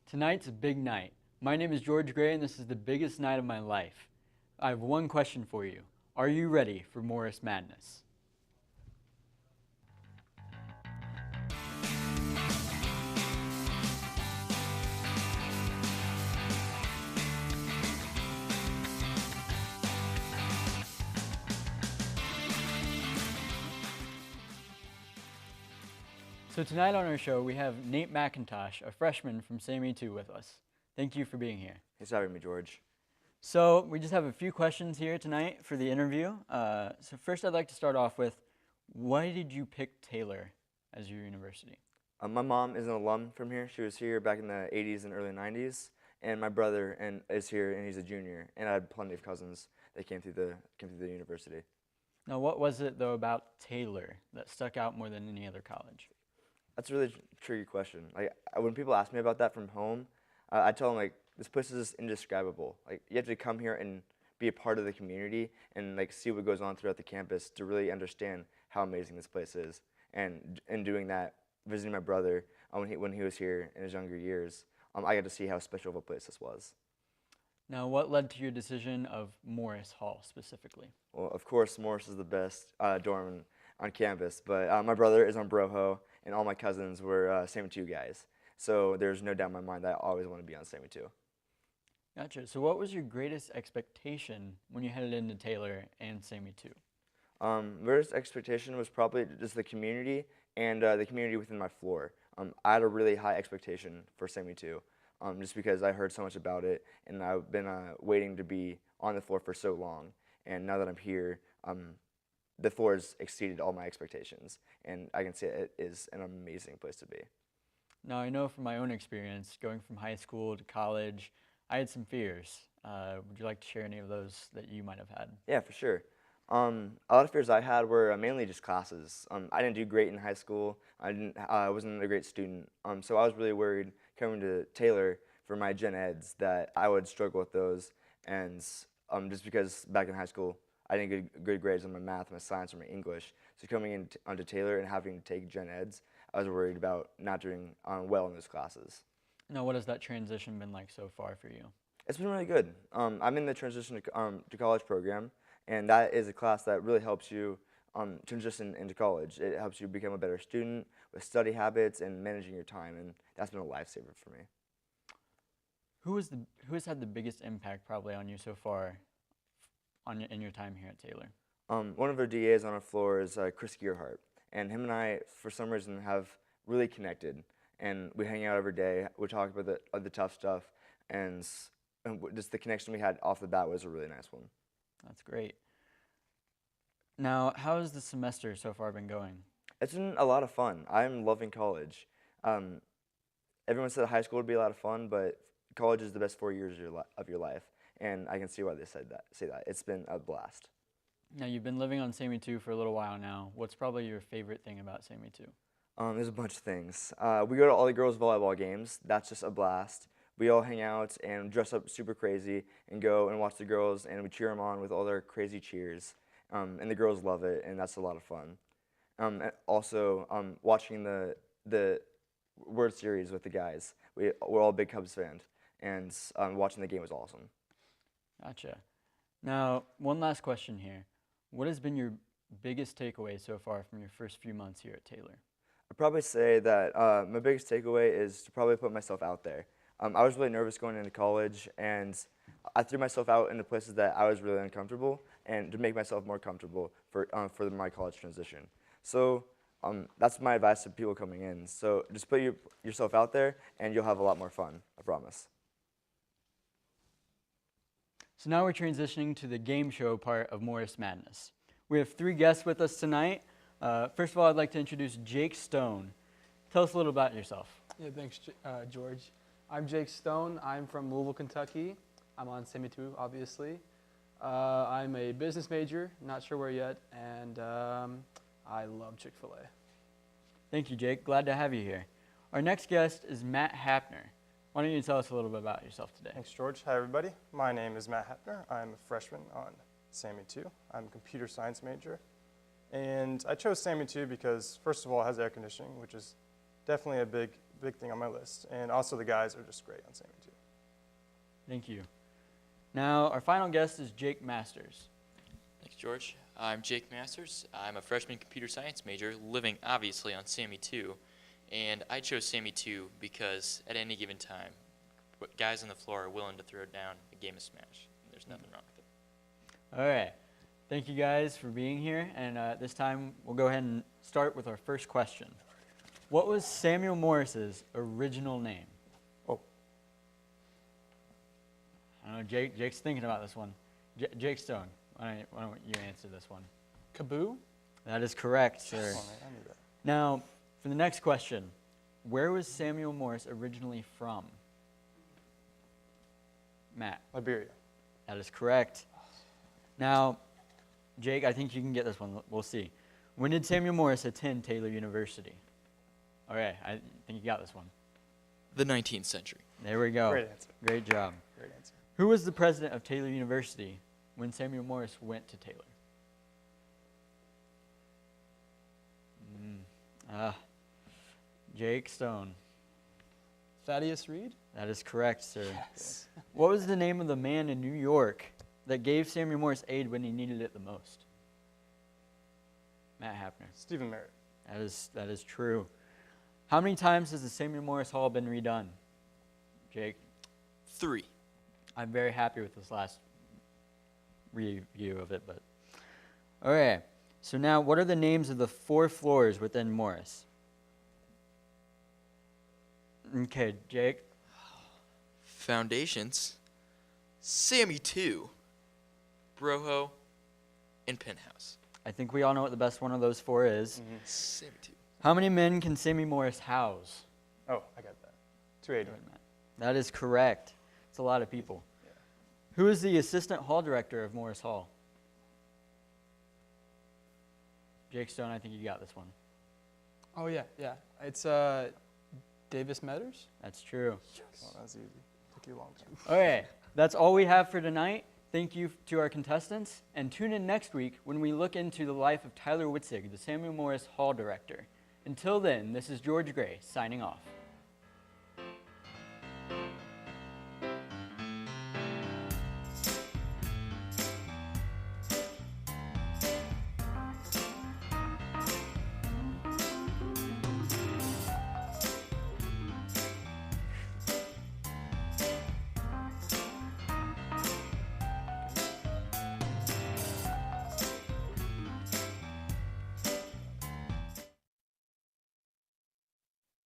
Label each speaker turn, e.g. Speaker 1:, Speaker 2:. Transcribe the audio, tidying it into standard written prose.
Speaker 1: Tonight's a big night. My name is George Gray, and this is the biggest night of my life. I have one question for you. Are you ready for Morris Madness? So tonight on our show, we have Nate McIntosh, a freshman from SAME 2 with us. Thank you for being here.
Speaker 2: Thanks for having me, George.
Speaker 1: So we just have a few questions here tonight for the interview. So first I'd like to start off with, why did you pick Taylor as your university?
Speaker 2: My mom is an alum from here. She was here back in the 80s and early 90s. And my brother is here, and he's a junior. And I had plenty of cousins that came through the university.
Speaker 1: Now, what was it, though, about Taylor that stuck out more than any other college?
Speaker 2: That's a really tricky question. When people ask me about that from home, I tell them, this place is just indescribable. You have to come here and be a part of the community and, see what goes on throughout the campus to really understand how amazing this place is. And in doing that, visiting my brother when he was here in his younger years, I got to see how special of a place this was.
Speaker 1: Now, what led to your decision of Morris Hall specifically?
Speaker 2: Well, of course, Morris is the best dorm on campus, but my brother is on Broho, and all my cousins were SAME 2 guys. So there's no doubt in my mind that I always want to be on SAME 2.
Speaker 1: Gotcha. So what was your greatest expectation when you headed into Taylor and SAME 2?
Speaker 2: Greatest expectation was probably just the community and the community within my floor. I had a really high expectation for SAME 2, just because I heard so much about it, and I've been waiting to be on the floor for so long. And now that I'm here, the floor has exceeded all my expectations, and I can say it is an amazing place to be.
Speaker 1: Now, I know from my own experience, going from high school to college, I had some fears. Would you like to share any of those that you might have had?
Speaker 2: Yeah, for sure. A lot of fears I had were mainly just classes. I didn't do great in high school. I wasn't a great student. So I was really worried coming to Taylor for my gen eds that I would struggle with those. And just because back in high school, I didn't get good grades on my math, my science, or my English. So coming in onto Taylor and having to take gen eds, I was worried about not doing well in those classes.
Speaker 1: Now, what has that transition been like so far for you?
Speaker 2: It's been really good. I'm in the transition to college program, and that is a class that really helps you transition into college. It helps you become a better student with study habits and managing your time, and that's been a lifesaver for me.
Speaker 1: Who has had the biggest impact probably on you so far in your time here at Taylor?
Speaker 2: One of our DAs on our floor is Chris Gearhart, and him and I, for some reason, have really connected, and we hang out every day. We talk about the tough stuff, and just the connection we had off the bat was a really nice one.
Speaker 1: That's great. Now, how has the semester so far been going?
Speaker 2: It's been a lot of fun. I'm loving college. Everyone said high school would be a lot of fun, but college is the best 4 years of your life, and I can see why they say that. It's been a blast.
Speaker 1: Now, you've been living on SAME 2 for a little while now. What's probably your favorite thing about SAME 2?
Speaker 2: There's a bunch of things. We go to all the girls' volleyball games. That's just a blast. We all hang out and dress up super crazy and go and watch the girls, and we cheer them on with all their crazy cheers. And the girls love it, and that's a lot of fun. And also, watching the World Series with the guys. We're all big Cubs fans, and watching the game was awesome.
Speaker 1: Gotcha. Now, one last question here. What has been your biggest takeaway so far from your first few months here at Taylor?
Speaker 2: I'd probably say that my biggest takeaway is to probably put myself out there. I was really nervous going into college, and I threw myself out into places that I was really uncomfortable, and to make myself more comfortable for my college transition. So that's my advice to people coming in. So just put yourself out there, and you'll have a lot more fun, I promise.
Speaker 1: So now we're transitioning to the game show part of Morris Madness. We have 3 guests with us tonight. First of all, I'd like to introduce Jake Stone. Tell us a little about yourself.
Speaker 3: Yeah, thanks, George. I'm Jake Stone. I'm from Louisville, Kentucky. I'm on SAME 2, obviously. I'm a business major, not sure where yet, and I love Chick-fil-A.
Speaker 1: Thank you, Jake. Glad to have you here. Our next guest is Matt Hapner. Why don't you tell us a little bit about yourself today?
Speaker 4: Thanks, George. Hi, everybody. My name is Matt Hapner. I'm a freshman on SAME 2. I'm a computer science major. And I chose SAME 2 because, first of all, it has air conditioning, which is definitely a big thing on my list. And also the guys are just great on SAMU too.
Speaker 1: Thank you. Now, our final guest is Jake Masters.
Speaker 5: Thanks, George. I'm Jake Masters. I'm a freshman computer science major, living obviously on SAMU 2. And I chose SAMU 2 because at any given time, guys on the floor are willing to throw down a game of Smash. There's nothing wrong with it.
Speaker 1: All right. Thank you guys for being here. And this time, we'll go ahead and start with our first question. What was Samuel Morris's original name?
Speaker 4: Oh.
Speaker 1: I don't know, Jake's thinking about this one. Jake Stone, why don't you answer this one?
Speaker 3: Kaboo?
Speaker 1: That is correct, sir.
Speaker 4: Oh, man, I knew that.
Speaker 1: Now, for the next question, where was Samuel Morris originally from? Matt.
Speaker 4: Liberia.
Speaker 1: That is correct. Now, Jake, I think you can get this one. We'll see. When did Samuel Morris attend Taylor University? All right, I think you got this one.
Speaker 5: The 19th century.
Speaker 1: There we go.
Speaker 4: Great answer.
Speaker 1: Great job.
Speaker 4: Great answer.
Speaker 1: Who was the president of Taylor University when Samuel Morris went to Taylor? Jake Stone.
Speaker 3: Thaddeus Reed?
Speaker 1: That is correct, sir. Yes. What was the name of the man in New York that gave Samuel Morris aid when he needed it the most? Matt Hapner.
Speaker 4: Stephen Merritt.
Speaker 1: That is true. How many times has the Samuel Morris Hall been redone? Jake?
Speaker 5: 3.
Speaker 1: I'm very happy with this last review of it, but all right. So now, what are the names of the 4 floors within Morris? Okay, Jake.
Speaker 5: Foundations, SAMU 2, Broho, and Penthouse.
Speaker 1: I think we all know what the best one of those 4 is.
Speaker 5: SAMU 2.
Speaker 1: How many men can Samuel Morris house?
Speaker 4: Oh, I got that. 280.
Speaker 1: That is correct. It's a lot of people.
Speaker 4: Yeah.
Speaker 1: Who is the assistant hall director of Morris Hall? Jake Stone, I think you got this one.
Speaker 3: Oh, yeah. It's Davis Metters?
Speaker 1: That's true.
Speaker 4: Oh, that was easy. Took you a long time.
Speaker 1: All right, that's all we have for tonight. Thank you to our contestants, and tune in next week when we look into the life of Tyler Witzig, the Samuel Morris Hall Director. Until then, this is George Gray, signing off.